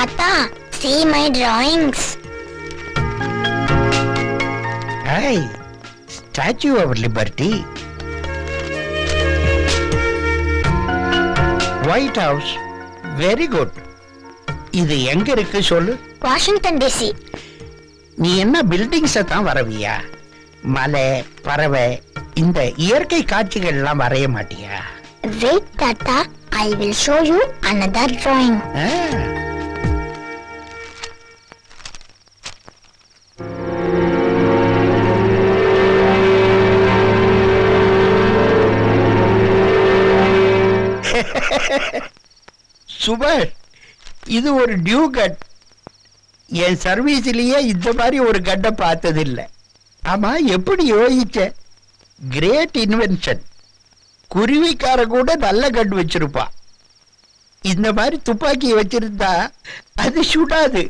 Tata, see my drawings. Hey, Statue of Liberty. White House, very good. இது எங்க இருக்கு சொல்லு? Washington DC. நீ என்ன பில்டிங்ஸை தான் வரைவியா? மலை, பறவை, இந்த இயற்கை காட்சிகள் எல்லாம் வரைய மாட்டியா? Wait, Tata, I will show you another drawing. சுபர், இது ஒரு டியூ கட். என் சர்வீஸ்லயே இந்த மாதிரி ஒரு கட்டை பார்த்ததில்லை. ஆமா, எப்படி யோசிச்ச? Great invention. குருவிக்கார கூட நல்ல கட் வச்சிருப்பா. இந்த மாதிரி துப்பாக்கி வச்சிருந்தா அது சுடாது.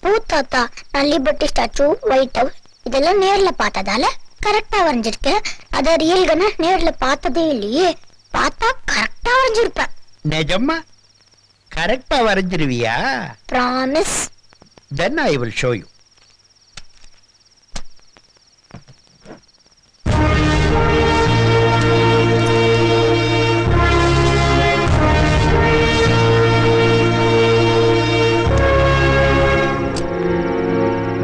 ஓ தாத்தா, நான் லிபர்ட்டி ஸ்டாச்சு, ஒயிட் ஹவுஸ் இதெல்லாம் நேர்ல பார்த்ததால கரெக்டா வரைஞ்சிருக்கேன். அத ரியல் கண்ண நேர்ல பார்த்ததே இல்லையே, பார்த்தா கரெக்டா வரைஞ்சிருப்பேன். நிஜமா கரெக்டா வரைஞ்சிருவியா? Promise. Then I will show you.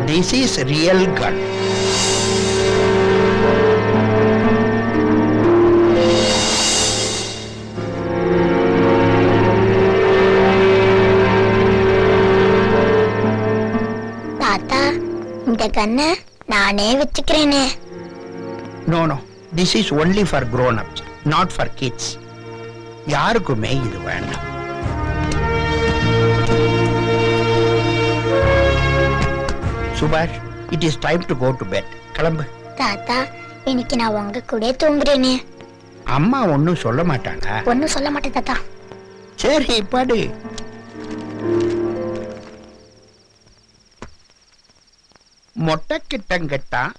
This is real gun. தாத்தா, இந்த கண்ண நானே வச்சுக்கிறேனே. No, no. This is only for grown-ups, not for kids. யாருக்குமே இது வேண்டாம். சுபாஷ், it is time to go to bed. கிளம்பு. தாத்தா, இன்னைக்கு நான் உங்க கூட தூங்குறேனே. அம்மா ஒன்னும் சொல்ல மாட்டாங்க. ஒன்னும் சொல்ல மாட்டேன் தாத்தா. சரி, படு. மொட்டக்கிட்டங்கெட்டான்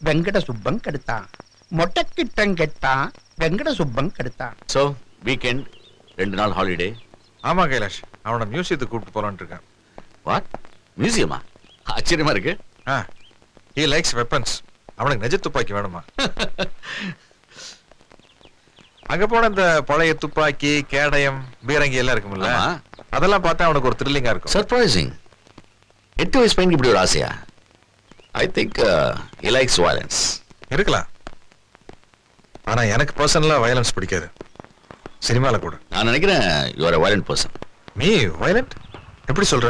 வெங்கட சுப்பம் கெடுத்தான். மொட்டக்கிட்டங்கெட்டான் வெங்கட சுப்பம் கெடுத்தான். சோ வீக்கெண்ட் 2 நாள் ஹாலிடே. ஆமா கைலாஷ், அவனை மியூசியத்துக்கு கூப்பிட்டு போலான்னு இருக்கேன். வாட்? மியூசியமா? ஆச்சரியமா இருக்கு. he likes weapons. அவனுக்கு நிஜ துப்பாக்கி வேணுமா? அங்க போன இந்த பழைய துப்பாக்கி, கேடயம், பீரங்கி எல்லாம் இருக்கும்ல, அதெல்லாம் பார்த்தா அவனுக்கு ஒரு த்ரில்லிங்கா இருக்கும். சர்ப்ரைசிங். 8 வயசு பையனுக்கு இப்படி ஒரு ஆசையா? I think he likes violence. இருக்கலாம். ஆனா எனக்கு பர்சனலா வயலன்ஸ் பிடிக்காது. சினிமால கூட. நான் நினைக்கிறேன் you are a violent person. நீ வயலண்ட்? எப்படி சொல்ற?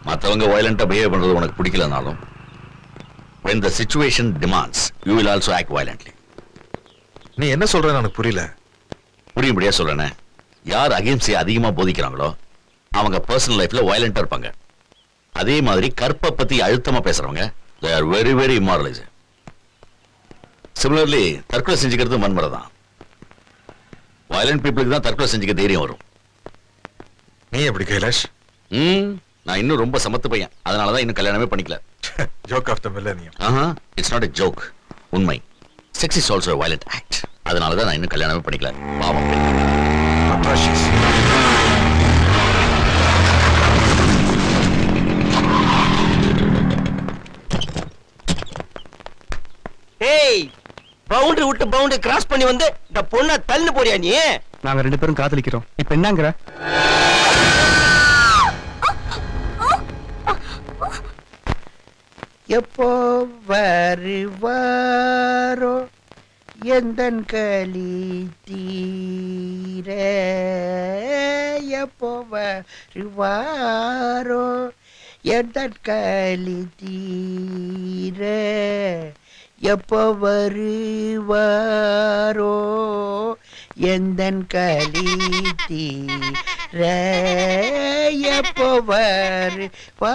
மத்தவங்க வயலண்டா பிஹேவ் பண்றது உனக்கு பிடிக்கலனாலும் when the situation demands you will also act violently. நீ என்ன சொல்றன்னு எனக்கு புரியல. புரியும்படியா சொல்றேனே. யார் அகிம்சையை அதிகமா போதிக்கிறாங்களோ அவங்க பர்சனல் லைஃப்ல வயலண்டா இருப்பாங்க. அதே மாதிரி கற்பை பத்தி அழுத்தமா பேசுறவங்க they are very very immoralized. Similarly, தற்கொலை செஞ்சுக்கிறது வன்முறை தான். வயலண்ட் பீப்புளுக்கு தான் தற்கொலை செஞ்சுக்க தைரியம் வரும். நீ எப்படி கைலாஷ்? நான் இன்னும் ரொம்ப சமத்து பையன், அதனால தான் இன்னும் கல்யாணமே பண்ணிக்கல. Joke of the millennium. It's not a joke. உண்மை. Sex is also a violent act. அதனால தான் நான் இன்னும் கல்யாணமே பண்ணிக்கல. பாவம். அட்ராஷியஸ். ஏய், பவுண்டரி விட்டு பவுண்டரி கிராஸ் பண்ணி வந்து இந்த பொண்ணை தள்ளு போறியா நீ? நாங்க 2 பேரும் காதலிக்கிறோம். இப்ப என்னங்கற? எப்போ வருவாரோ எந்தன் களி தீர, எப்போ வருவாரோ எந்தன் களி தீர, எப்போ வருவாரோ எந்தன் களி தீர, எப்போ வருவாரோ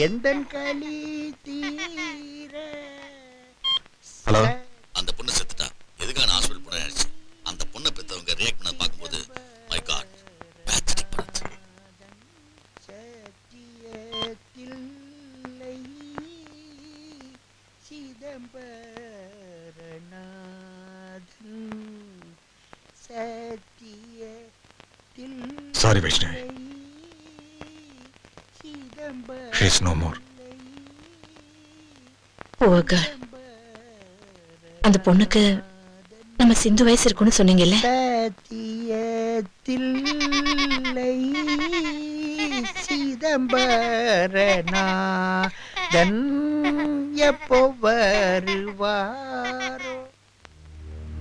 எந்தன் களி தீர. ஹலோ. அந்த பொண்ணு செத்துட்டா. எதுக்காக நான் ஹாஸ்பிடல் போன நினைச்சு அந்த பொண்ணை பெத்தவங்க ரியாக்ட் பண்ண பார்க்கும்போது மை காட், பேத்தட்டிக் பரத். சத்தியத்தில்லை சிதம்பரநாதன், சத்தியத்தில். Sorry Vaishnavi. She is no more. போக அந்த பொண்ணுக்கு நம்ம சிந்து வயசு இருக்குன்னு சொன்னீங்கல்ல, சத்தியத்தில்லை சிதம்பரநாதன் எப்போ வருவாரோ.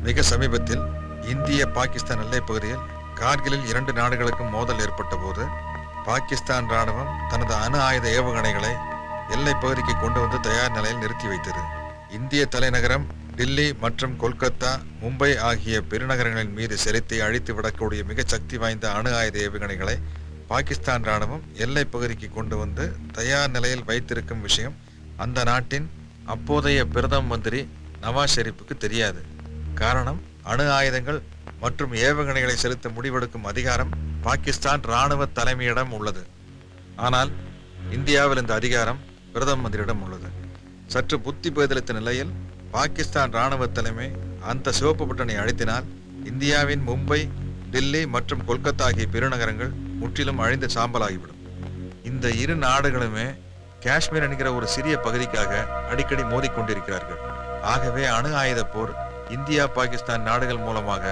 மிக சமீபத்தில் இந்திய பாகிஸ்தான் எல்லைப் பகுதியில் கார்கிலில் 2 நாடுகளுக்கும் மோதல் ஏற்பட்ட போது பாகிஸ்தான் ராணுவம் தனது அணு ஆயுத ஏவுகணைகளை எல்லைப் பகுதிக்கு கொண்டு வந்து தயார் நிலையில் நிறுத்தி வைத்தது. இந்திய தலைநகரம் டில்லி மற்றும் கொல்கத்தா, மும்பை ஆகிய பெருநகரங்களின் மீது செலுத்தி அழித்து விடக்கூடிய மிக சக்தி வாய்ந்த அணு ஆயுத ஏவுகணைகளை பாகிஸ்தான் ராணுவம் எல்லைப் பகுதிக்கு கொண்டு வந்து தயார் நிலையில் வைத்திருக்கும் விஷயம் அந்த நாட்டின் அப்போதைய பிரதம மந்திரி நவாஸ் ஷெரீப்புக்கு தெரியாது. காரணம், அணு ஆயுதங்கள் மற்றும் ஏவுகணைகளை செலுத்த முடிவெடுக்கும் அதிகாரம் பாகிஸ்தான் ராணுவ தலைமையிடம் உள்ளது. ஆனால் இந்தியாவில் இந்த அதிகாரம் பிரதம மந்திரியிடம் உள்ளது. சற்று புத்தி பேதலித்த நிலையில் பாகிஸ்தான் ராணுவ தலைமை அந்த சிவப்பு பட்டனை அழுத்தினால் இந்தியாவின் மும்பை, டில்லி மற்றும் கொல்கத்தா ஆகிய பெருநகரங்கள் முற்றிலும் அழிந்து சாம்பலாகிவிடும். இந்த 2 நாடுகளுமே காஷ்மீர் என்கிற ஒரு சிறிய பகுதிக்காக அடிக்கடி மோதிக்கொண்டிருக்கிறார்கள். ஆகவே அணு ஆயுத போர் இந்தியா பாகிஸ்தான் நாடுகள் மூலமாக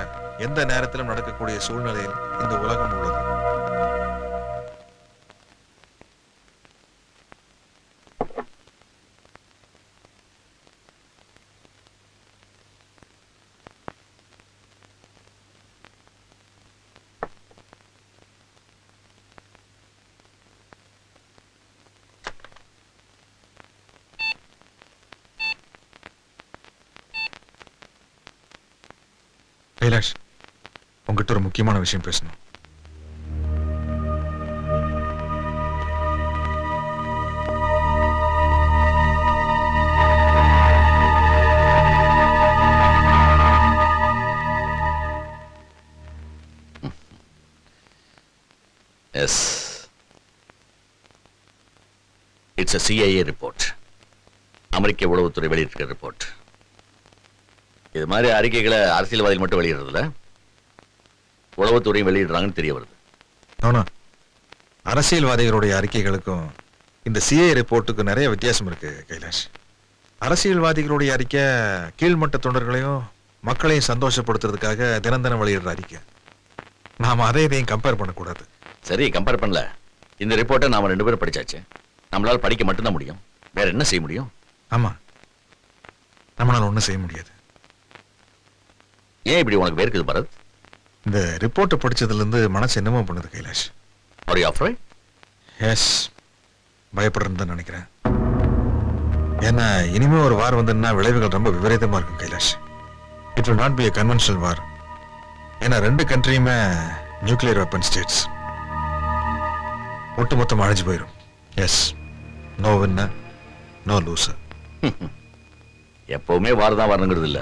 எந்த நேரத்திலும் நடக்கக்கூடிய சூழ்நிலையில் இந்த உலகம் உள்ளது. கைலாஷ், உங்ககிட்ட ஒரு முக்கியமான விஷயம் பேசணும். Yes, it's a CIA report. அமெரிக்க உளவுத்துறை வெளியிட்டிருக்கிற ரிப்போர்ட். இது மாதிரி அறிக்கைகளை அரசியல்வாதிகள் மட்டும் வெளியிடுறதுல உளவுத்துறையும் வெளியிடுறாங்கன்னு தெரிய வருது. ஆனா அரசியல்வாதிகளுடைய அறிக்கைகளுக்கும் இந்த CIA ரிப்போர்ட்டுக்கு நிறைய வித்தியாசம் இருக்கு கைலாஷ். அரசியல்வாதிகளுடைய அறிக்கை கீழ்மட்ட தொண்டர்களையும் மக்களையும் சந்தோஷப்படுத்துறதுக்காக தினம் தினம் வெளியிடுற அறிக்கை. நாம அதை இதையும் கம்பேர் பண்ணக்கூடாது. சரி, கம்பேர் பண்ணல. இந்த ரிப்போர்ட்டை நாம 2 பேரும் படிச்சாச்சு. நம்மளால படிக்க மட்டும்தான் முடியும். வேற என்ன செய்ய முடியும்? ஆமா, நம்மளால ஒண்ணும் செய்ய முடியாது. ஏன் இப்படி உனக்கு வேர்க்குது பரத்? இந்த ரிப்போர்ட்டை படிச்சதுல இருந்து மனசு என்னமோ பண்ணுது Kailash. Are you afraid? Yes, பயப்படுறேன்னு தான் நினைக்கிறேன். ஏன்னா இனிமே ஒரு வார் வந்துன்னா விளைவுகள் ரொம்ப விபரீதமா இருக்கும் Kailash. It will not be a conventional war. ஏன்னா 2 கண்ட்ரியுமே நியூக்ளியர் வெப்பன் ஸ்டேட்ஸ். ஒட்டுமொத்தம் அழிஞ்சு போயிடும். Yes, no winner, no loser. எப்பவுமே வார் தான் வரணுங்கிறது இல்ல.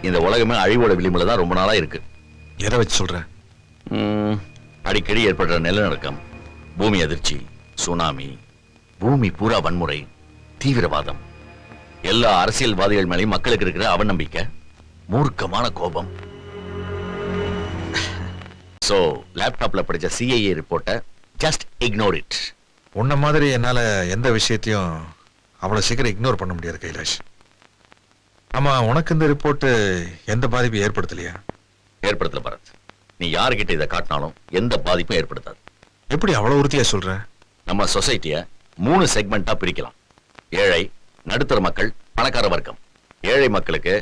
இந்த உலகமே அழிவோட விளிம்புல தான் ரொம்ப நாளா இருக்கு. எதை வச்சு சொல்ற? அடிக்கடி ஏற்படுற நிலநடுக்கம், பூமி அதிர்ச்சி, சுனாமி, பூமி பூரா வன்முறை, தீவிரவாதம், எல்லா அரசியல்வாதிகள் மேலேயும் மக்களுக்கு இருக்கிற அவநம்பிக்கை, மூர்க்கமான கோபம். சோ லேப்டாப்ல படிச்ச CIA ரிப்போர்ட்டை ஜஸ்ட் இக்னோர் இட். உன்ன மாதிரி என்னால எந்த விஷயத்தையும் அவ்வளவு சீக்கிரம் இக்னோர் பண்ண முடியாது கைலாஷ். ஆமா, உனக்கு இந்த ரிப்போர்ட் எந்த பாதிப்பும் ஏற்படுத்தலையா? ஏற்படுத்தல பரத். நீ யாருக்கிட்ட இதை காட்டினாலும் எந்த பாதிப்பும் ஏற்படுத்தாது. எப்படி அவ்வளவு உறுதியா சொல்ற? நம்ம சொசைட்டிய 3 செக்மெண்டா பிரிக்கலாம். ஏழை, நடுத்தர மக்கள், பணக்கார வர்க்கம். ஏழை மக்களுக்கு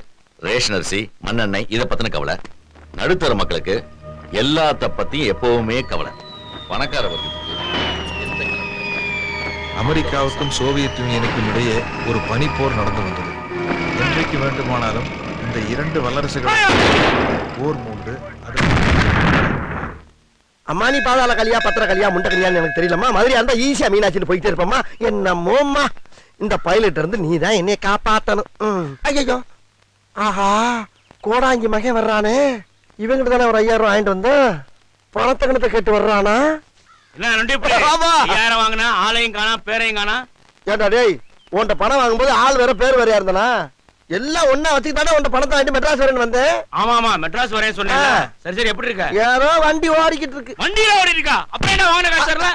ரேஷன் அரிசி, மண்ணெண்ணெய் இதை பத்தின கவலை. நடுத்தர மக்களுக்கு எல்லாத்த பத்தியும் எப்பவுமே கவலை. பணக்கார வர்க்கத்துக்கு எந்த கவலை? அமெரிக்காவுக்கும் சோவியத் யூனியனுக்கும் இடையே ஒரு பனிப்போர் நடந்து வந்தது. என்றைக்கு வேண்டுமானாலும் இந்த 2 வல்லரசுகள் போர் மூண்டு அது அம்மானி பாதாள கலியா, பத்திர கலியா, முண்ட கலியான்னு எனக்கு தெரியலம்மா. மதுரையா இருந்தா ஈஸியா மீனாட்சின்னு போயிட்டே இருப்பம்மா. என்னமோம்மா, இந்த பைலட் இருந்து நீ தான் என்னைய காப்பாத்தணும். ஐயோ, ஆஹா, கோடாங்கி மகன் வர்றானே. இவங்கிட்ட தானே ஒரு 5000 ரூபாய் வாங்கிட்டு வந்த பணத்தை கணத்தை கேட்டு வர்றானா? வாங்கினா ஆளையும் காணா, பேரையும் காணா. ஏண்டா டேய், உன்கிட்ட பணம் வாங்கும்போது ஆள் வேற பேர் வேறையா இருந்தானா? எல்லாம் ஒண்ணா வச்சுக்கிட்டானே உன்ட பணத்தை வாங்கிட்டு மெட்ராஸ் வரேன்னு வந்தேன். ஆமா ஆமா மெட்ராஸ் வரேன் சொன்னேன். சரி சரி எப்படி இருக்க? யாரோ வண்டி ஓடிக்கிட்டு இருக்கு. வண்டியில ஓடி இருக்கா? அப்ப என்ன வாங்கின காசு தரல?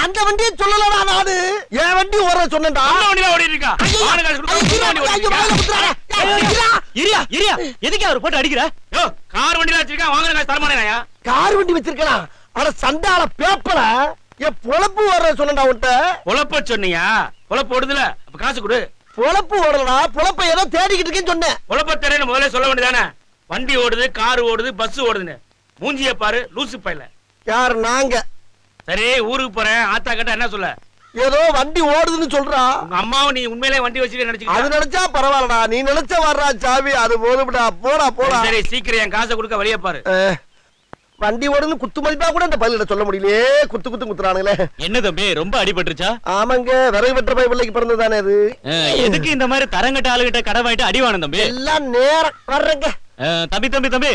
அந்த வண்டியை சொல்லலடா நானு. என் வண்டி ஓட சொன்னேன்டா. அந்த வண்டியில ஓடி இருக்கா? வாங்கின காசு கொடுக்க இரியா இரியா எதுக்கு அவர் போட்டு அடிக்கிற? யோ கார் வண்டியில வச்சிருக்கா வாங்கின காசு தரமாட்டேனாயா? கார் வண்டி வச்சிருக்கலாம். அட சண்டால பேப்பல என் பொழப்பு ஓடுற சொன்னேன்டா உன்ட்ட. பொழப்ப சொன்னியா? பொழப்பு ஓடுதுல அப்ப காசு கொடு. பொழப்பு ஓடலடா, பொழப்ப ஏதோ தேடிக்கிட்டு இருக்கேன்னு சொன்னேன். பொழப்ப தெரியல முதல்ல சொல்ல வேண்டியதானே? வண்டி ஓடுது, கார் ஓடுது, பஸ் ஓடுதுன்னு. மூஞ்சிய பாரு லூசு பையல. யார் நாங்க? சரி ஊருக்கு போறேன் ஆத்தா கிட்ட என்ன சொல்ல? ஏதோ வண்டி ஓடுதுன்னு சொல்றா. உங்க அம்மாவும் நீ உண்மையிலே வண்டி வச்சுட்டு அது நினைச்சுக்கிட்ட? நினைச்சா பரவாயில்லடா, நீ நினைச்ச வர்றா சாவி அது போதும்டா. போடா போடா. சரி சீக்கிரம் என் காசை கொடுக்க வழிய பாரு. வண்டி ஓடுன்னு குத்து மதிப்பா கூட இந்த பதில சொல்ல முடியலையே. குத்து குத்து குத்துறானுங்களே. என்ன தம்பி ரொம்ப அடிபட்டுருச்சா? ஆமாங்க, விறகு வெற்ற பை பிள்ளைக்கு பிறந்ததானே அது. எதுக்கு இந்த மாதிரி தரங்கட்ட ஆளுகிட்ட கடை வாங்கிட்டு அடிவான தம்பி? எல்லாம் நேரம் வர்றங்க. தம்பி தம்பி தம்பி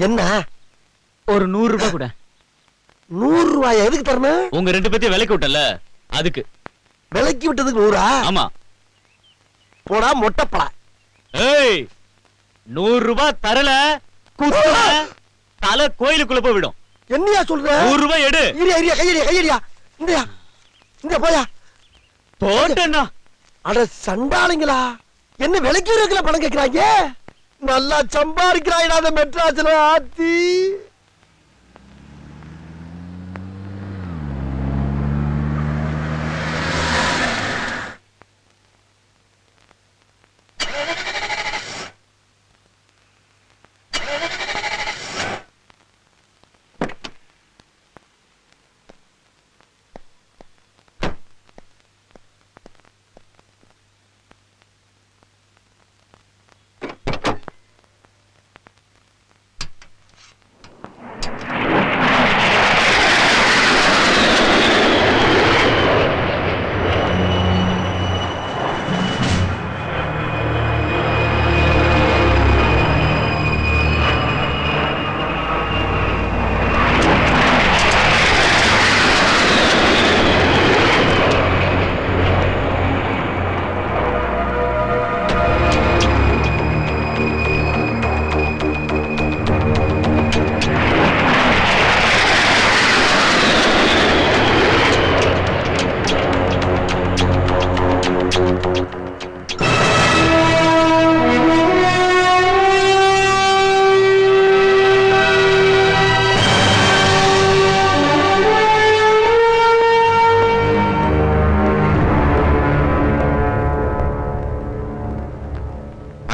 என்ன ஒரு 100 ரூபாய் கூட. 100 ரூபாயா? எதுக்கு தரணும்? உங்க ரெண்டு பேத்தையும் விலைக்கு விட்டல அதுக்கு. விலைக்கு விட்டதுக்கு 100? ஆமா. போடா மொட்டைப்படா. ஏய் 100 ரூபாய் தரல குத்துற தலை கோயிலுக்குள்ள போய் விடும். என்னையா சொல்ற? 100 ரூபாய் எடு. இரியா இரியா கையடியா கையடியா. இந்தயா இந்த போயா போட்டேன்னா. அட சண்டாளிங்களா, என்ன விலைக்கு இருக்கல பணம் கேக்குறாங்க. நல்லா சம்பாதிக்கிறாய்டா அந்த மெட்ராஸ்ல ஆத்தி.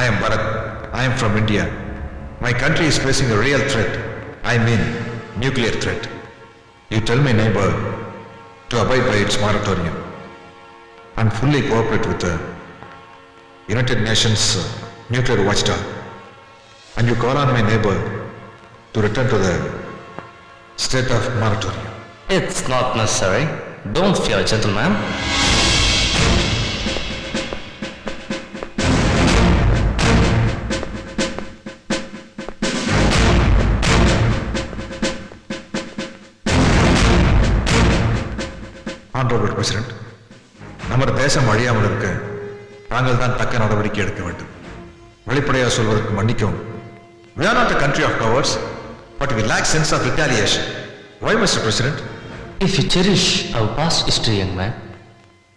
I am Bharat. I am from India. My country is facing a real threat. I mean, nuclear threat. You tell my neighbor to abide by its moratorium and fully cooperate with the United Nations nuclear watchdog. And you call on my neighbor to return to the state of moratorium. It's not necessary. Don't fear, gentleman. Honorable President, நமது தேசம் அழியாமல் இருக்க தாங்கள் தான் தக்க நடவடிக்கை எடுக்க வேண்டும். வெளிப்படையாக சொல்வதற்கு மன்னிக்கவும். We are not a country of cowards, but we lack sense of retaliation. Why, Mr. President? If you cherish our past history, young man,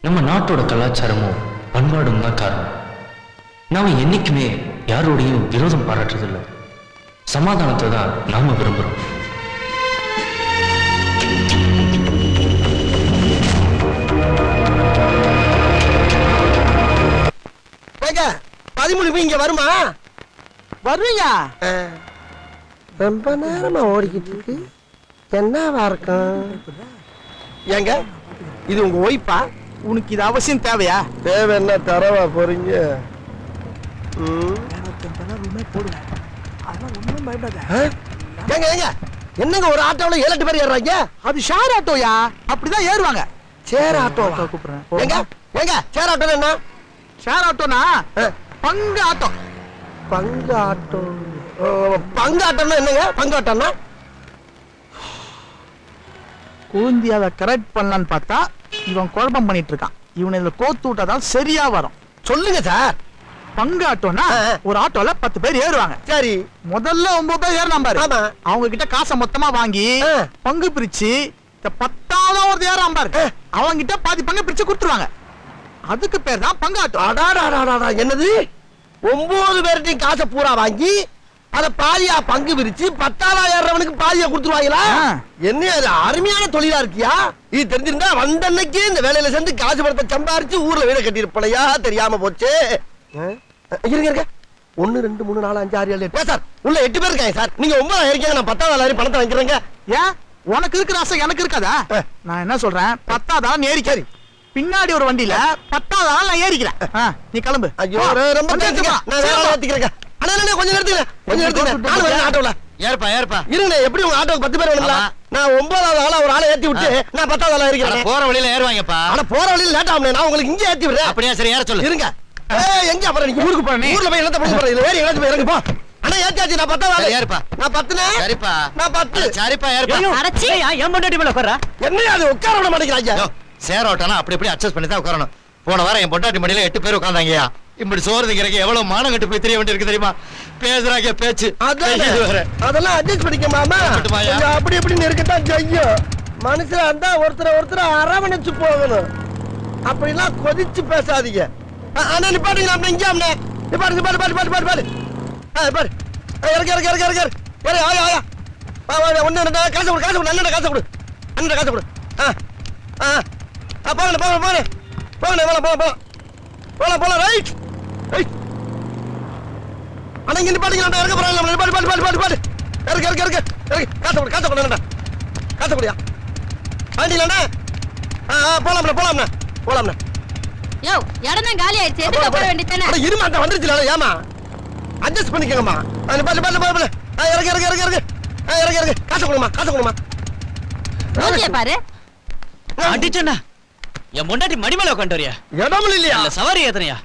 நம்ம நாட்டோட கலாச்சாரமும் பண்பாடும் தான் காரணம். நாம என்னைக்குமே யாரோடையும் விரோதம் பாராட்டுறதில்லை. சமாதானத்தை தான் நாம விரும்புறோம். பதிமூணு இங்க வருமா? வருவீங்க. ரொம்ப நேரமா ஓடிக்கிட்டு இருக்கு. என்னவா இருக்கும்? ஏங்க இது உங்க ஒய்ஃபா? உனக்கு இது அவசியம் தேவையா? தேவை என்ன தரவா போறீங்க? ஏங்க ஏங்க என்னங்க ஒரு ஆட்டோல 7-8 பேர் ஏறுறாங்க? அது ஷேர் ஆட்டோயா, அப்படிதான் ஏறுவாங்க. ஷேர் ஆட்டோ கூப்பிடுறேன். ஏங்க ஏங்க ஷேர் ஆட்டோ என்ன? ஷேர் ஆட்டோனா பங்கு ஆட்டோ. பங்கு ஆட்டோ? பங்கு ஆட்டோன்னா என்னங்க? பங்கு ஆட்டோன்னா கூந்தி அதை கரெக்ட் பண்ணலான்னு பார்த்தா இவன் குழப்பம் பண்ணிட்டு இருக்கான். இவனை இதுல கோத்து விட்டாதான் சரியா வரும். சொல்லுங்க சார். பங்கு ஆட்டோனா ஒரு ஆட்டோல 10 பேர் ஏறுவாங்க. சரி, முதல்ல 9 பேர் ஏறினா பாரு. ஆமா. அவங்க கிட்ட காசை மொத்தமா வாங்கி பங்கு பிரிச்சு இந்த 10ஆவது ஒரு ஏறாம பாரு, அவங்க கிட்ட பாதி பங்கு பிரிச்சு கொடுத்துருவாங்க. அதுக்கு பேர் தான் பங்கு ஆட்டோ. அடாடாடாடா, என்னது 9 பேர்கிட்டையும் காசை பூரா வாங்கி அத பாதியா பங்கு பிரிச்சு 10,000 ஏறவனுக்கு பாதியா கொடுத்துருவாங்களா? என்ன அது அருமையான தொழிலா இருக்கியா? இது தெரிஞ்சிருந்தா வந்த அன்னைக்கு இந்த வேலையில சேர்ந்து காசு பணத்தை சம்பாரிச்சு ஊர்ல வீட கட்டியிருப்பலையா? தெரியாம போச்சு. இருங்க 1 2 3 4 5 6 7 8 சார், உள்ள 8 பேர் இருக்காங்க சார். நீங்க 9 இருக்கீங்க, நான் 10,000 பணத்தை வாங்கிக்கிறேங்க. ஏன் உனக்கு இருக்கிற ஆசை எனக்கு இருக்காதா? நான் என்ன சொல்றேன், 10,000 ஏறிக்காரு, பின்னாடி ஒரு வண்டியில 10,000 நான் ஏறிக்கிறேன். நீ கிளம்பு. ஐயோ ரொம்ப தேங்க்ஸ்ங்க, நான் வேற ஆளை ஏத்திக்கிறேன். அண்ணா கொஞ்சம் நிறுத்துங்க, நான் வரேன் ஆட்டோல. ஏறுப்பா இருங்க, எப்படி உங்க ஆட்டோக்கு 10 பேர் வேணுங்களா? நான் 9வது ஆளா ஒரு ஆளை ஏத்தி விட்டு நான் 10,000 ஏறிக்கிறேன். போற வழியில ஏறுவாங்கப்பா. ஆனா போற வழியில லேட் ஆகும், நான் உங்களுக்கு இங்க ஏத்தி விடுறேன். அப்படியே சரி, ஏற சொல்லு. இருங்க. எங்க அப்புறம் நீங்க ஊருக்கு போறீங்க? ஊர்ல போய் என்னத்த பண்ண போறீங்க? வேற எங்கயாச்சும் போய் இறங்கு போ. அண்ணா ஏத்தியாச்சு, நான் 10,000 ஏறுப்பா. நான் 10னே. சரிப்பா, நான் 10. சரிப்பா ஏறுப்பா. அடச்சி ஏன் பொண்டாட்டி மேல உட்கார்றா? என்ன அது உட்கார விட மாட்டேங்கிறாங்க. சேர் ஓட்டானா அப்படி அட்ஜஸ்ட் பண்ணி தான் உட்காரணும். போன வாரம் என் பொண்டாட்டி மடியில 8 பேர் உட்கார்ந்தாங்கயா. இப்படி சோறு திங்கிறக்கு எவ்வளவு மானம் கட்டு போய் தெரிய வேண்டியிருக்கு தெரியுமா? பேசுறாங்க பேச்சு. அதெல்லாம் அட்ஜஸ்ட் பண்ணிக்க மாமா. அப்படி இப்படி இருக்கத்தான் செய்யும். மனுஷனா இருந்தா ஒருத்தர் அரவணைச்சு போகணும். அப்படிலாம் கொதிச்சு பேசாதீங்க. அண்ணா நிப்பாட்டுங்க, அப்படி இங்கே அண்ணா நிப்பாட்டு. பாரு இறக்கு ஆயா ஒன்னு காசு கொடு அண்ணன் காசு கொடு. போகலாம் ரைட். அண்ணா இங்க நிப்பாட்டுங்க, இறக்க போறாங்க. இறக்கு காசு கொடுயா ஆண்டிலண்ணா. போலாம்ண்ணா. யோ இடம் காலி ஆயிடுச்சு, எதுக்கு போற வேண்டியதானே? இருமாட்டா வந்துருச்சுல, ஏமா அட்ஜஸ்ட் பண்ணிக்கங்கம்மா. இறக்கு காசு கொடுமா. ரோட்ல பாரு. அடிச்சண்ணா, என் பொண்டாட்டி மடி மேல உட்காந்து வரியா? இடமும் இல்லையா? சவாரி ஏத்தனையா?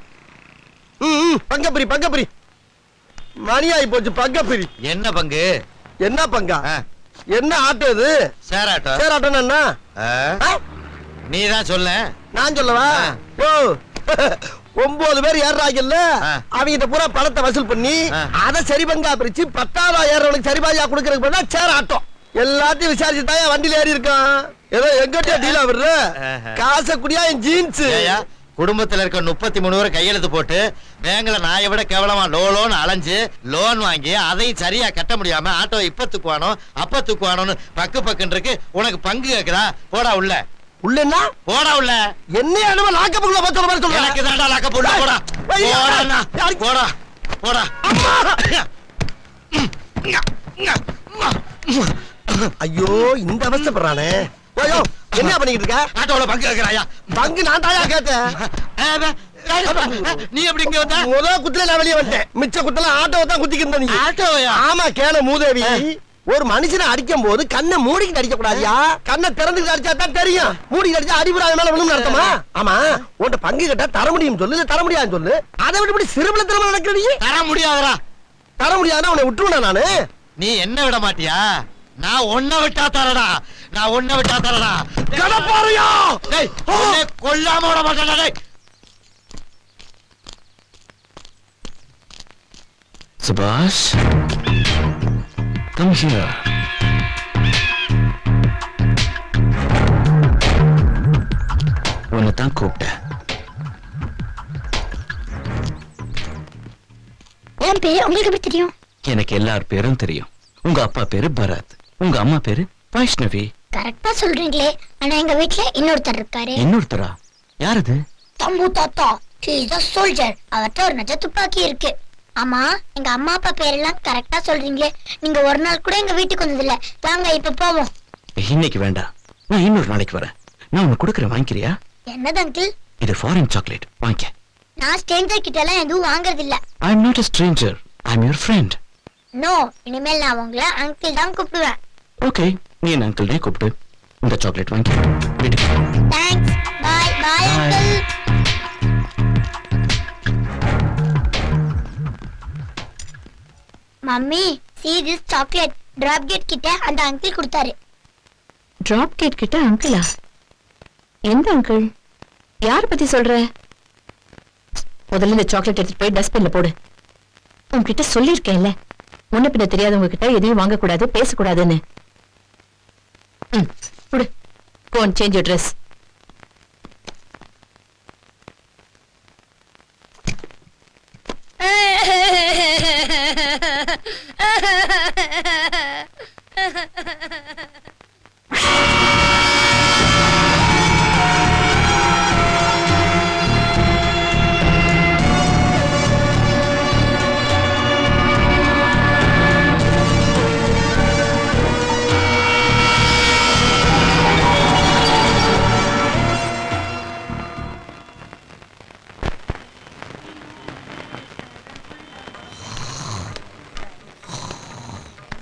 பங்கப்பிரி மணியாயி போச்சு. பங்கப்பிரி என்ன பங்கு? என்ன பங்கா? என்ன ஆட்டோ இது? சேராட்டோ. சேராட்டோன்னா என்ன? நீ தான் சொல்ல. நான் சொல்லவா? ஓ 9 பேர் ஏறாங்கல்ல, அவங்க பூரா பணத்தை வசூல் பண்ணி அதை சரி பங்கா பிரிச்சு 10,000 ஏறவனுக்கு சரி பாதியா கொடுக்கறதுக்கு பதிலா சேர் ஆட்டோ. எல்லாத்தையும் விசாரிச்சு தான் வண்டியில ஏறி இருக்கான். ஏதோ எங்கிட்ட டீலா விடுற காசை குடியா என் ஜீன்ஸ். குடும்பத்துல இருக்க 33 பேர் கையெழுத்து போட்டு பேங்க்ல நாயை விட கேவலமா லோன் அலைஞ்சு லோன் வாங்கி அதையும் சரியா கட்ட முடியாம ஆட்டோ இப்ப தூக்குவானோ அப்ப தூக்குவானோன்னு பக்குன்னு இருக்கு. உனக்கு பங்கு கேக்குதா? போடா உள்ள. உள்ளன்னா போடா உள்ள. என்ன அனும லாக்கப்புக்குள்ள பத்தற மாதிரி சொல்ற. எனக்கு தான்டா லாக்கப் உள்ள. போடா போடா போடா. ஐயோ இந்த அவஸ்தைப்படுறானே. ஐயோ என்ன பண்ணிட்டு இருக்க? ஆட்டோல பங்கு கேக்குறாயா? பங்கு நான் தாயா கேட்டேன். நீ எப்படி இங்க வந்த? முதல் குத்துல நான் வெளியே வந்துட்டேன். மிச்ச குத்தல ஆட்டோவை தான் குத்திக்கிட்டு இருந்த நீ. ஆட்டோயா? ஆமா கேள மூதேவி. ஒரு மனுஷனை அடிக்கும் போது கண்ணை மூடிக்கிட்டு அடிக்க கூடாதியா? கண்ணை திறந்துக்கிட்டு அடிச்சா தான் தெரியும். மூடிக்கிட்டு அடிச்சா அடிபடாத மேல விழுந்து நடத்தமா? ஆமா உன்கிட்ட பங்கு கேட்டா தர முடியும் சொல்லு, இல்ல தர முடியாதுன்னு சொல்லு. அதை விட்டு இப்படி சிறுபல திறமை நடக்கிற நீ. தர முடியாதரா? தர முடியாதுன்னா உன்னை விட்டுருவா நானு. நீ என்ன விட மாட்டியா? நான் ஒன்ன விட்டா தரடா. கடப்பாறையா? டேய் உன்னை கொல்லாம விட மாட்டேன்டா. டேய் சுபாஷ், come here. உன்னை தான் கூப்பிட்டேன். என் பேர் உங்களுக்கு எப்படி தெரியும்? எனக்கு எல்லார் பேரும் தெரியும். உங்க அப்பா பேரு பரத், உங்க அம்மா பேரு வைஷ்ணவி. கரெக்டா சொல்றீங்களே, ஆனா எங்க வீட்ல இன்னொருத்தர் இருக்காரு. இன்னொருத்தரா? யாரது? தம்பு தாத்தா, he is a soldier. அவர்ட்ட ஒரு நெஜ துப்பாக்கி இருக்கு. ஆமா எங்க அம்மா அப்பா பேரெல்லாம் கரெக்டா சொல்றீங்களே, நீங்க ஒரு நாள் கூட எங்க வீட்டுக்கு வந்தது இல்ல. வாங்க இப்ப போவோம். இன்னைக்கு வேண்டாம், நான் இன்னொரு நாளைக்கு வரேன். நான் உனக்கு கொடுக்கறேன், வாங்கிக்கிறியா? என்னது அங்கிள்? இது ஃபாரின் சாக்லேட், வாங்கிக்க. நான் ஸ்ட்ரேஞ்சர் கிட்ட எல்லாம் எதுவும் வாங்குறது இல்ல. I am not a stranger, I am your friend. No, இனிமேல் நான் உங்களை அங்கிள் தான் கூப்பிடுவேன். ஓகே, நீ என்ன அங்கிள்னே கூப்பிடு. இந்த சாக்லேட் வாங்கி வீட்டுக்கு. Thanks. Bye bye uncle. Mummy, see this chocolate. Drop gate கிட்ட அந்த அங்கிள் கொடுத்தாரு. டிராப் கேட் கிட்ட அங்கிளா? எந்த அங்கிள்? யார பத்தி சொல்ற? முதல்ல இந்த சாக்லேட் எடுத்துட்டு போய் டஸ்ட்பின்ல போடு. உன்கிட்ட சொல்லிருக்கேன்ல, முன்ன பின்ன தெரியாதவங்க கிட்ட எதையும் வாங்கக்கூடாது, பேசக்கூடாதுன்னு. போடு. Go and change your dress.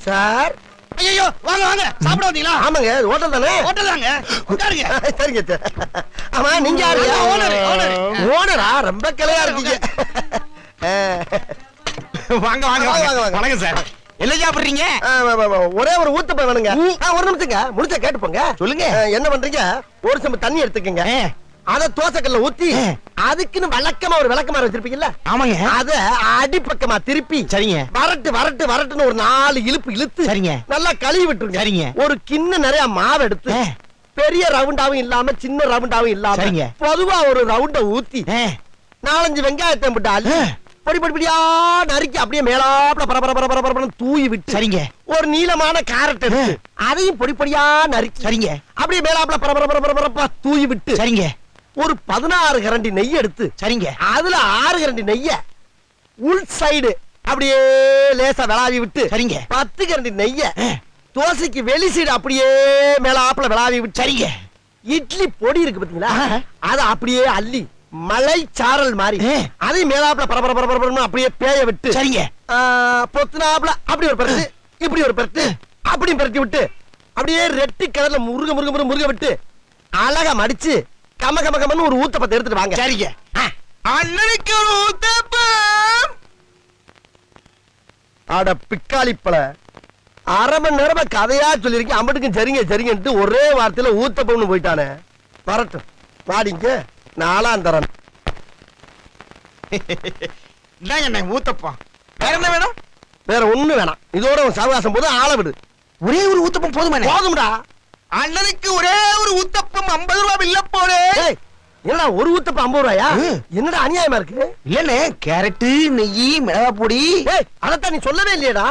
Sir, ஐயோ வாங்க வாங்க, சாப்பிட வந்தீங்களா? ஆமாங்க, ஹோட்டல் தானே? ஹோட்டல் தாங்க, உட்காருங்க. சரிங்க சார். ஆமா, நீங்க யாருங்க? ஓனரா? ரொம்ப கிளையா இருக்கீங்க. வாங்க வாங்க வாங்க. வணக்கம் சார். என்ன சாப்பிடுறீங்க? ஒரே ஒரு ஊத்தப்பம் வேணுங்க. ஒரு நிமிஷங்க, முடிச்ச கேட்டு போங்க. சொல்லுங்க. என்ன பண்றீங்க? ஒரு சம்பு தண்ணி எடுத்துக்கங்க. அத தோசைக்கல்ல ஊத்தி அதுக்குன்னு வழக்கமா ஒரு விளக்கமாறு வச்சிருப்பீங்கல்ல? ஆமாங்க. அத அடிப்பக்கமா திருப்பி சரிங்க. வரட்டுன்னு ஒரு 4 இழுப்பு இழுத்து சரிங்க. நல்லா கழுவி விட்டுருங்க. சரிங்க. ஒரு கிண்ண நிறைய மாவு எடுத்து பெரிய ரவுண்டாவும் இல்லாம சின்ன ரவுண்டாவும் இல்லாம சரிங்க. பொதுவா ஒரு ரவுண்ட ஊத்தி 4-5 வெங்காயத்தை போட்டு அள்ளி பொடி பொடியா நறுக்கி அப்படியே மேலாப்ல பரபரன்னு தூவி விட்டு சரிங்க. ஒரு நீளமான கேரட் எடுத்து அதையும் பொடி பொடியா நறுக்கி சரிங்க. அப்படியே மேலாப்ல பரபரப்பா தூவி விட்டு சரிங்க. ஒரு 16 கரண்டி நெய் எடுத்து சரிங்க. அதுல 6 கரண்டி நெய்ய உள் சைடு அப்படியே லேசா விளாவி விட்டு சரிங்க. 10 கரண்டி நெய்ய தோசைக்கு வெளி சைடு அப்படியே மேலாப்ல விளாவி விட்டு சரிங்க. இட்லி பொடி இருக்கு பாத்தீங்களா, அத அப்படியே அள்ளி மலை சாரல் மாதிரி அதை மேலாப்ல பரபரன்னு அப்படியே பேய விட்டு சரிங்க. பொத்துனாப்ல அப்படி ஒரு பெருட்டு இப்படி ஒரு பெருட்டு அப்படி பெருட்டி விட்டு அப்படியே ரெட்டி கலர்ல முருக விட்டு அழகா மடிச்சு கமன்னு ஒரு ஊத்தப்பத்தை எடுத்துட்டு வாங்க. சரிங்க. அண்ணனுக்கு ஒரு ஊத்தப்பம். அட பிக்காளிப்பழ, அரை மணி நேரமா கதையா சொல்லிருக்கேன். அம்பட்டுக்கும் சரிங்கன்ட்டு ஒரே வார்த்தையில ஊத்தப்பம்னு போயிட்டானே. வரட்டும், வாடிங்க, நாலாம் தரேன். இந்தாங்க அண்ணே ஊத்தப்பம். வேற என்ன வேணும்? வேற ஒண்ணு வேணாம். இதோட உன் சவகாசம் போது ஆள விடு. ஒரே ஒரு ஊத்தப்பம் போதும்டா. அண்ணனுக்கு ஒரே ஒரு ஊத்தப்பம் 50 ரூபாய் பில்ல போடு. என்னடா ஒரு ஊத்தப்பம் 50 ரூபாயா? என்னடா அநியாயமா இருக்கு? இல்லண்ணே, கேரட், நெய், மிளகா பொடி. அதத்தான் நீ சொல்லவே இல்லையடா.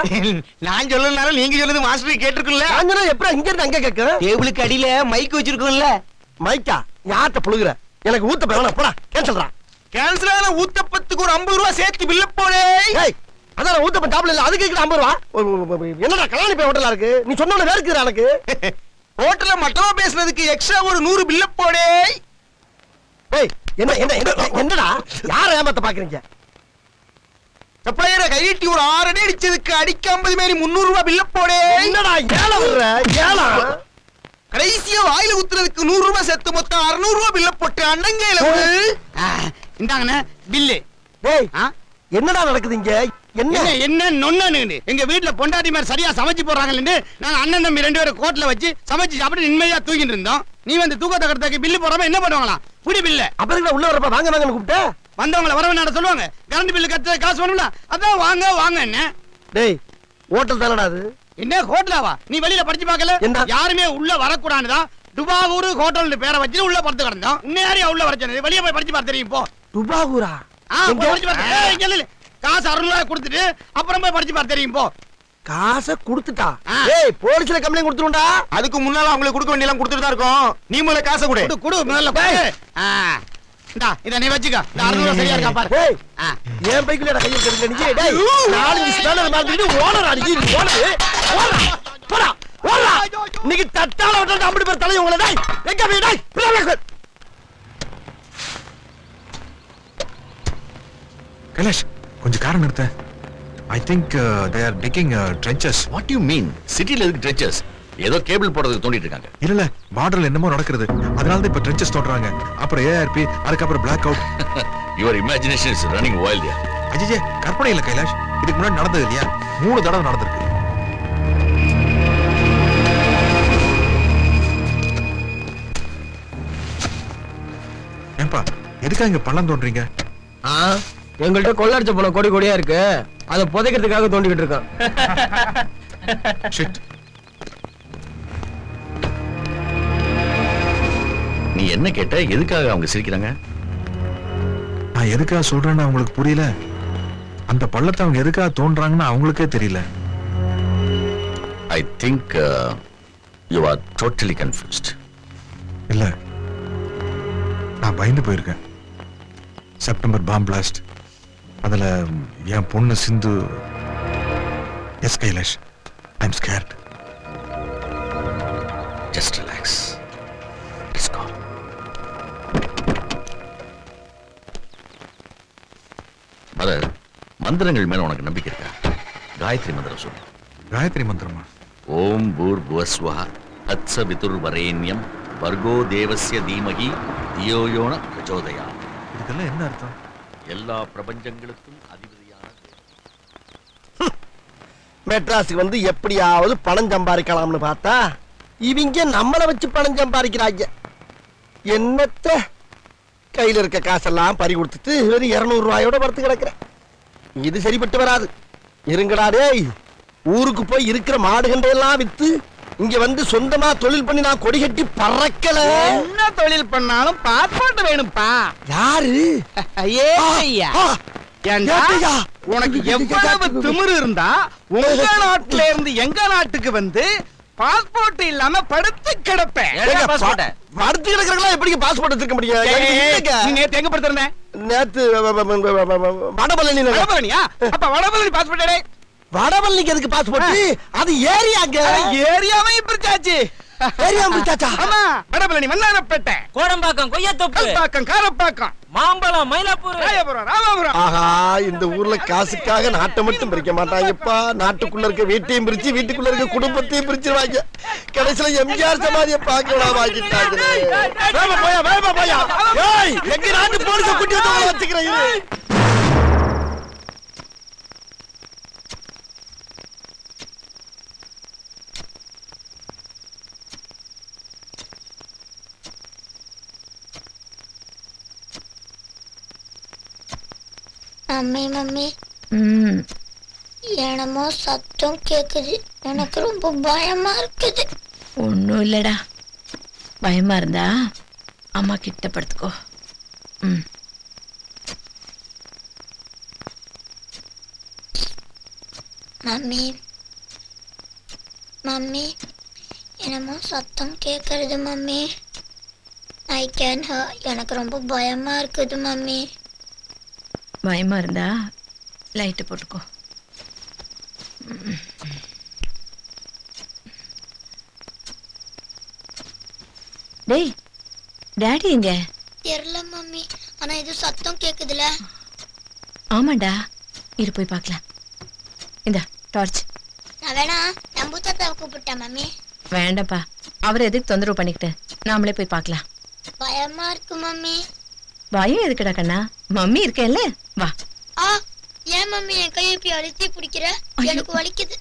நான் சொல்லலனாலும் நீங்க சொல்லுது மாஸ்டர் கேட்டிருக்குல்ல. அங்கனா எப்பறம் இங்க இருந்து அங்க கேக்க? டேபிளுக்கு அடியில மைக் வச்சிருக்கோம்ல. மைக்கா? யார்ட்ட புழுகுற? எனக்கு ஊத்தப்பம் வேணாம், போடா. கேன்சல்டா. கேன்சல் ஆன ஊத்தப்பத்துக்கு ஒரு 50 ரூபாய் சேர்த்து பில்ல போடு. அதான் ஊத்தப்பம் டாப்ல இல்ல, அதுக்கு 50 ரூபாய். என்னடா கல்யாணி போய் ஹோட்டலா இருக்கு? நீ சொன்னோட வேர்க்குதுடா எனக்கு. ஹோட்டல்ல மட்டமா பேசுனதுக்கு எக்ஸ்ட்ரா ஒரு 100 பில்ல போடு. என்னடா யார ஏமாத்த பாக்குறீங்க? சப்ளையரை கையிட்டி ஒரு 6 அடி அடிச்சதுக்கு அடிக்க 50 மாரி 300 ரூபாய் பில்ல போடு. என்னடா ஏல வர்ற? ஏல கடைசியா வாயில ஊத்துறதுக்கு 100 ரூபாய் சேர்த்து மொத்தம் 600 ரூபாய் பில்ல போட்டு அண்ணங்கையில இந்தாங்கண்ணே பில்லு. என்னடா நடக்குது இங்க? என்ன நொன்னு எங்க வீட்டுல பொண்டாட்டி மாதிரி சரியா சமைச்சு போறாங்கன்னு நாங்க அண்ணன் தம்பி 2 பேரும் கோட்ல வச்சு சமைச்சு சாப்பிட்டு நிம்மதியா தூங்கிட்டு இருந்தோம். நீ வந்து தூக்கத்தை கடத்தாக்கு பில்லு போடாம என்ன பண்ணுவாங்களாம்? புடி பில்ல. அப்புறம் உள்ள வரப்ப வாங்க வாங்கன்னு கூப்பிட்ட வந்தவங்கள வரவேணாட சொல்லுவாங்க. கரண்ட் பில்லு கட்ட காசு வேணும்ல, அதான் வாங்க வாங்க. என்ன டேய், ஹோட்டல் தானடா அது? என்ன ஹோட்டலாவா? நீ வெளியில படிச்சு பார்க்கல? யாருமே உள்ள வரக்கூடாதுதான் டுபாகூர் ஹோட்டல் பேரை வச்சு உள்ள படுத்து கிடந்தோம். இன்னும் உள்ள வரச்சது வெளியே போய் படிச்சு பார்த்து தெரியும். போ. டுபாகூரா? காசு 600 ரூபாய் கொடுத்துட்டு அப்புறம் போய் படிச்சு பார்த்து தெரியும். போ. காசை கொடுத்துட்டா? ஏய், போலீஸ்ல கம்ப்ளைண்ட் கொடுத்துருண்டா. அதுக்கு முன்னால அவங்களுக்கு கொடுக்க வேண்டிய எல்லாம் கொடுத்துட்டு தான் இருக்கோம். நீ முதல்ல காசை கொடு. கொடு முதல்ல கொடு. இந்தா இத நீ வச்சுக்க. இந்த 600 ரூபாய் சரியா இருக்கா பாரு. ஏய், ஏன் பைக்குலடா கைய கெடுங்க நீ. டேய், 4 ஸ்டாண்டர்ட் மாதிரி ஓனர் அடிச்சி ஓனர். போடா போடா. இன்னைக்கு தட்டால விட்டு அம்படி பேர் தலை உங்கள. டேய், எங்க போய் டேய்? கைலாஷ், கொஞ்சம் கார் நிறுத்த. I think they are digging trenches. What do you mean? சிட்டில இருக்கு trenches. ஏதோ கேபிள் போடுறதுக்கு தோண்டிட்டு இருக்காங்க. இல்ல பார்டர்ல என்னமோ நடக்குது, அதனால தான் இப்ப trenches தோன்றாங்க. அப்புறம் ARP, அதுக்கு அப்புறம் black out. Your imagination is running wild here. அஜிஜே, கற்பனை இல்ல கைலாஷ், இதுக்கு முன்னாடி நடந்தது இல்லையா? 3 தடவை நடந்திருக்கு. ஏன்பா எதுக்கா இங்க பள்ளம் தோன்றீங்க? எங்கள்கிட்ட கொள்ளடிச்ச போன கொடி கொடியா இருக்கு, அதை புதைக்கிறதுக்காக தோண்டிக்கிட்டு இருக்கான். Shit. நீ என்ன கேட்ட? எதுக்காக அவங்க சிரிக்கிறாங்க? நான் எதுக்காக சொல்றேன்னு அவங்களுக்கு புரியல. அந்த பள்ளத்தை அவங்க எதுக்காக தோன்றாங்கன்னு அவங்களுக்கே தெரியல. I think you are totally confused. இல்ல, நான் பயந்து போயிருக்கேன். செப்டம்பர் பாம் பிளாஸ்ட், அதுல என் பொண்ணு Sindhu. Yes Kailash, I am scared. Just relax. Let's go. Mother, மந்திரங்கள் மேல உனக்கு நம்பிக்கை இருக்கா? காயத்ரி மந்திரம் சொல்லு. காயத்ரி மந்திரமா? ஓம் பூர்புவஸ்வஹ தத்சவிதுர்வரேண்யம் வர்கோ தேவஸ்ய தீமகி தியோயோன பிரச்சோதயாத். இதுக்கெல்லாம் என்ன அர்த்தம்? எல்லா பிரபஞ்சங்களுக்கும் அதிபதியான மெட்ராஸுக்கு வந்து எப்படியாவது பணம் சம்பாதிக்கலாம்னு பார்த்தா இவங்க நம்மளை வச்சு பணம் சம்பாதிக்கிறாங்க. என்னத்த கையில இருக்க காசெல்லாம் பறி கொடுத்துட்டு வெறும் 200 ரூபாயோட படுத்து கிடக்குறேன். இது சரிப்பட்டு வராது. இருங்கடா டேய், ஊருக்கு போய் இருக்கிற மாடுகண்டையெல்லாம் வித்து இங்க வந்து சொந்தமா தொழில் பண்ணி நான் கொடி கட்டி பறக்கல. என்ன தொழில் பண்ணாலும் பாஸ்போர்ட் வேணும்பா. யாரு? ஐயா, ஏண்டா, உனக்கு எவ்வளவு திமிரு இருந்தா உங்க நாட்டுல இருந்து எங்க நாட்டுக்கு வந்து பாஸ்போர்ட் இல்லாம படுத்து கிடப்பேன். படுத்து கிடக்குறா எப்படி பாஸ்போர்ட் எடுக்க முடியும்? நேத்து எங்க படுத்திருந்த? நேத்து வடபழனி. வடபழனியா? அப்ப வடபழனி பாஸ்போர்ட். வடபழனிக்கு எதுக்கு பாஸ்போர்ட்? அது ஏரியாங்க. ஏரியாவே பிரிச்சாச்சு. ஏரியா பிரிச்சாச்சா? ஆமா, வடபழனி, மன்னாரப்பேட்டை, கோடம்பாக்கம், கொய்யாத்தோப்பு, கல்பாக்கம், காரப்பாக்கம், மாம்பழம், மயிலாப்பூர், ராயபுரம், ராமாபுரம். ஆஹா, இந்த ஊர்ல காசுக்காக நாட்டை மட்டும் பிரிக்க மாட்டாங்கப்பா. நாட்டுக்குள்ள இருக்க வீட்டையும் பிரிச்சு வீட்டுக்குள்ள இருக்க குடும்பத்தையும் பிரிச்சிருவாங்க. கடைசியில எம்ஜிஆர் சமாதியை பார்க்கலாம் வாங்கிட்டாங்க. வேமா போயா, வேமா போயா. ஏய், எங்க நாட்டு போலீஸ கூட்டி வந்து வச்சுக்கிறேன். மம்மி மம்மி, என்னமோ சத்தம் கேக்குது. எனக்கு ரொம்ப பயமா இருக்குது. ஒன்றும் இல்லடா, பயமா இருந்தா அம்மா கிட்ட படுத்துக்கோ. மம்மி மம்மி, என்னமோ சத்தம் கேக்குறது மம்மி. I can her. எனக்கு ரொம்ப பயமா இருக்குது மம்மி. பயமா இருந்தா லைட்டு போட்டுக்கோ. டேய், டாடி எங்க? தெரியல மம்மி, ஆனா இது சத்தம் கேக்குதுல. ஆமாண்டா, இரு போய் பார்க்கலாம். இந்த டார்ச். நான் வேணா நம்பு தாத்தாவை கூப்பிட்டேன் மம்மி. வேண்டாப்பா, அவரை எதுக்கு தொந்தரவு பண்ணிக்கிட்டு, நாமளே போய் பார்க்கலாம். பயமா இருக்கு மம்மி. பயம் எதுக்குடா கண்ணா, மம்மி இருக்கேன்ல, வா. ஏன் மம்மி என் கையை இப்படி அழுத்தி பிடிக்கிற? எனக்கு வலிக்குது.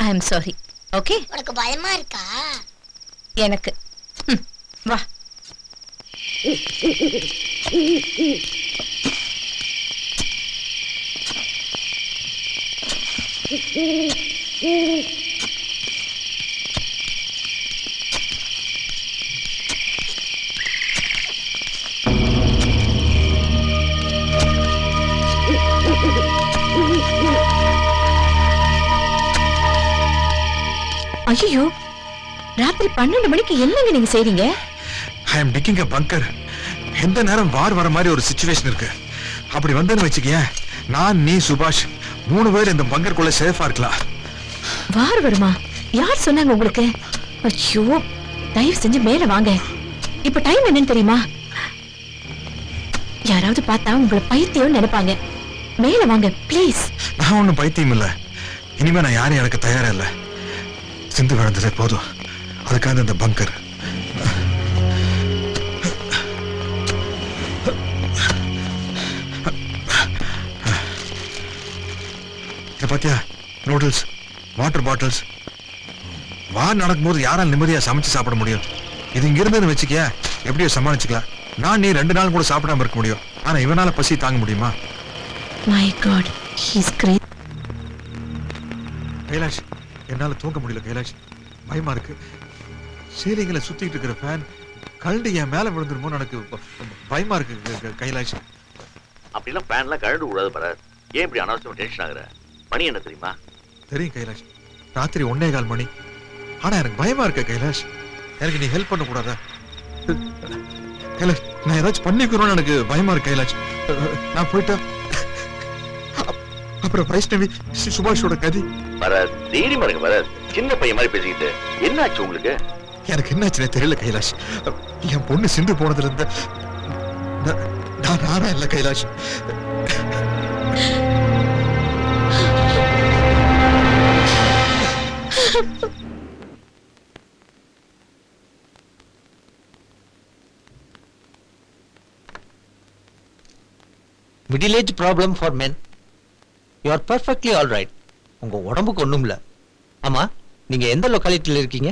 I am sorry. ஓகே, உனக்கு பயமா இருக்கா? எனக்கு. வா. ஐயோ, ராத்திரி 12 மணிக்கு என்னங்க நீங்க செய்றீங்க? ஐ அம் டிக்கிங் a bunker. எந்த நேரம் வார் வர மாதிரி ஒரு சிச்சுவேஷன் இருக்கு. அப்படி வந்தேன்னு வச்சுக்கேன், நான், நீ, சுபாஷ் 3 பேர் இந்த பங்கருக்குள்ள சேஃபா இருக்கலாம். வார் வருமா? யார் சொன்னாங்க உங்களுக்கு? ஐயோ, தயவு செஞ்சு மேல வாங்க. இப்ப டைம் என்னன்னு தெரியுமா? யாராவது பார்த்தா உங்களை பைத்தியம் நினைப்பாங்க. மேல வாங்க ப்ளீஸ். நான் ஒண்ணும் பைத்தியம் இல்ல. இனிமே நான் யாரையும் எனக்கு தயாரா இல்ல. சிந்து விழுந்ததே போதும். அதுக்காக இந்த பங்கர். பாத்தியா, நூடுல்ஸ், வாட்டர் பாட்டில்ஸ். வார் நடக்கும்போது யாரால் நிம்மதியா சமைச்சு சாப்பிட முடியும்? இது இங்க இருந்ததுன்னு வச்சுக்க, எப்படியோ சமாளிச்சுக்கலாம். நான் நீ 2 நாள் கூட சாப்பிடாம இருக்க முடியும், ஆனா இவனால பசி தாங்க முடியுமா? My God, he is great. Kailash, என்னால தூங்க முடியல கைலாஷ், பயமா இருக்கு. சீலிங்ல சுத்திட்டு இருக்கிற ஃபேன் கழண்டு என் மேல விழுந்துருமோ எனக்கு பயமா இருக்கு கைலாஷ். அப்படிலாம் ஃபேன்லாம் கழண்டு கூடாது பரத். ஏன் இப்படி அனாவசியமா டென்ஷன் ஆகுற? மணி என்ன தெரியுமா? தெரியும் கைலாஷ், ராத்திரி 1:15 மணி. ஆனா எனக்கு பயமா இருக்கு கைலாஷ். எனக்கு நீ ஹெல்ப் பண்ண கூடாதா? கைலாஷ், நான் ஏதாச்சும் பண்ணிக்கிறோன்னு எனக்கு பயமா இருக்கு கைலாஷ். நான் போயிட்டா அப்புறம் வைஷ்ணவி சுபாஷோட கதி. பரத், தைரியமா இருங்க பரத். சின்ன பையன் மாதிரி பேசிக்கிட்டு என்னாச்சு உங்களுக்கு? எனக்கு என்னாச்சுன்னே தெரியல கைலாஷ். என் பொண்ணு சிந்து போனதுல இருந்து நான் நானா இல்ல Kailash. Middle age problem for men. You are perfectly all right. உங்க உடம்புக்கு ஒண்ணும் இல்ல. ஆமா, நீங்க எந்த லொக்காலிட்டியில இருக்கீங்க?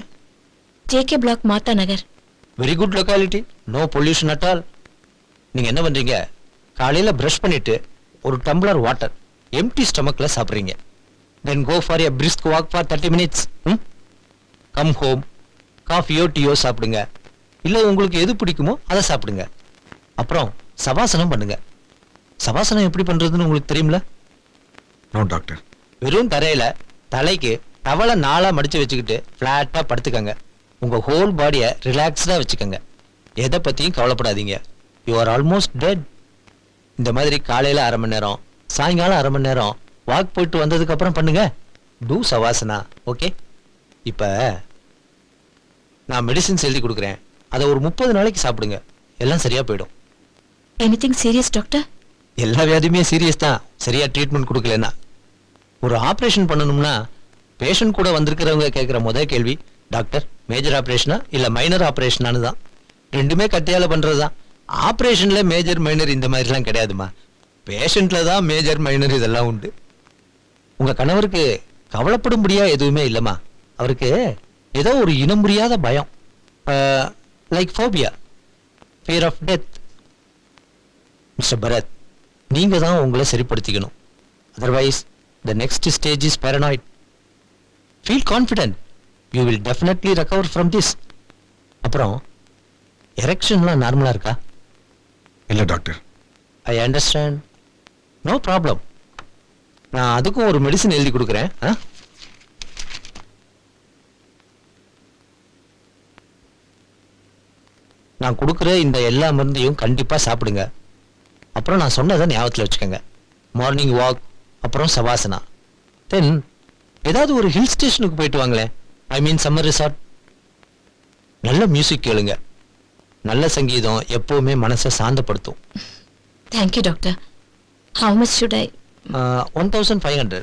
JK block, Mata Nagar. Very good locality, no pollution at all. நீங்க என்ன பண்றீங்க? காலையில பிரஷ் பண்ணிட்டு ஒரு டம்ளர் வாட்டர் எம்டி ஸ்டமக்ல சாப்பிடுறீங்க. Then go for a brisk walk for 30 minutes. Come home, காஃபியோ டீயோ சாப்பிடுங்க. இல்ல உங்களுக்கு எது பிடிக்குமோ அதை சாப்பிடுங்க. அப்புறம் சபாசனம் பண்ணுங்க. சபாசனம் எப்படி பண்றதுன்னு உங்களுக்கு தெரியும்ல? No doctor. வெறும் தரையில தலைக்கு டவலை 4ஆ மடிச்சு வச்சுக்கிட்டு பிளாட்டா படுத்துக்கங்க. உங்க ஹோல் பாடியை ரிலாக்ஸ்டா வச்சுக்கோங்க. எதை பத்தியும் கவலைப்படாதீங்க. You are almost dead. இந்த மாதிரி காலையில 1/2 மணி நேரம், சாயங்காலம் 1/2 மணி நேரம் வாக் போயிட்டு வந்ததுக்கு அப்புறம் பண்ணுங்க. டூ சவாசனா. ஓகே? இப்ப நான் மெடிசின்ஸ் எழுதி கொடுக்குறேன். அதை ஒரு 30 நாளைக்கு சாப்பிடுங்க. எல்லாம் சரியா போயிடும். Anything serious doctor? எல்லா வியாதியுமே சீரியஸ் தான், சரியா ட்ரீட்மெண்ட் கொடுக்கலன்னா. ஒரு ஆபரேஷன் பண்ணணும்னா பேஷண்ட் கூட வந்திருக்கிறவங்க கேட்கிற முதல் கேள்வி, டாக்டர் மேஜர் ஆபரேஷனா இல்ல மைனர் ஆபரேஷனானு தான். ரெண்டுமே கட்டையால பண்றதுதான். ஆபரேஷன்ல மேஜர் மைனர் இந்த மாதிரிலாம் கிடையாதுமா. பேஷண்ட்ல தான் மேஜர் மைனர் இதெல்லாம் உண்டு. உங்க கணவருக்கு கவலைப்படும்படியா எதுவுமே இல்லைம்மா. அவருக்கு ஏதோ ஒரு இனம் புரியாத பயம், like phobia, fear of death. Mister Bharat, நீங்க தான் உங்களை சரிப்படுத்திக்கணும். Otherwise the next stage is paranoid. Feel confident. You will definitely recover from this. அப்புறம் எரெக்ஷன்லாம் நார்மலா இருக்கா? இல்ல doctor. I understand. No problem. நான் அதுக்கும் ஒரு மெடிசன் எழுதி கொடுக்குறேன். நான் கொடுக்குற இந்த எல்லா மருந்தையும் கண்டிப்பா சாப்பிடுங்க. அப்புறம் நான் சொன்னதை ஞாபகத்தில் வச்சுக்கோங்க. மார்னிங் வாக், அப்புறம் சவாசனா. தென் ஏதாவது ஒரு ஹில் ஸ்டேஷனுக்கு போயிட்டு வாங்களேன். I mean summer resort. நல்ல மியூசிக் கேளுங்க. நல்ல சங்கீதம் எப்பவுமே மனசை சாந்தப்படுத்தும். Thank you doctor. How much should I? 1500.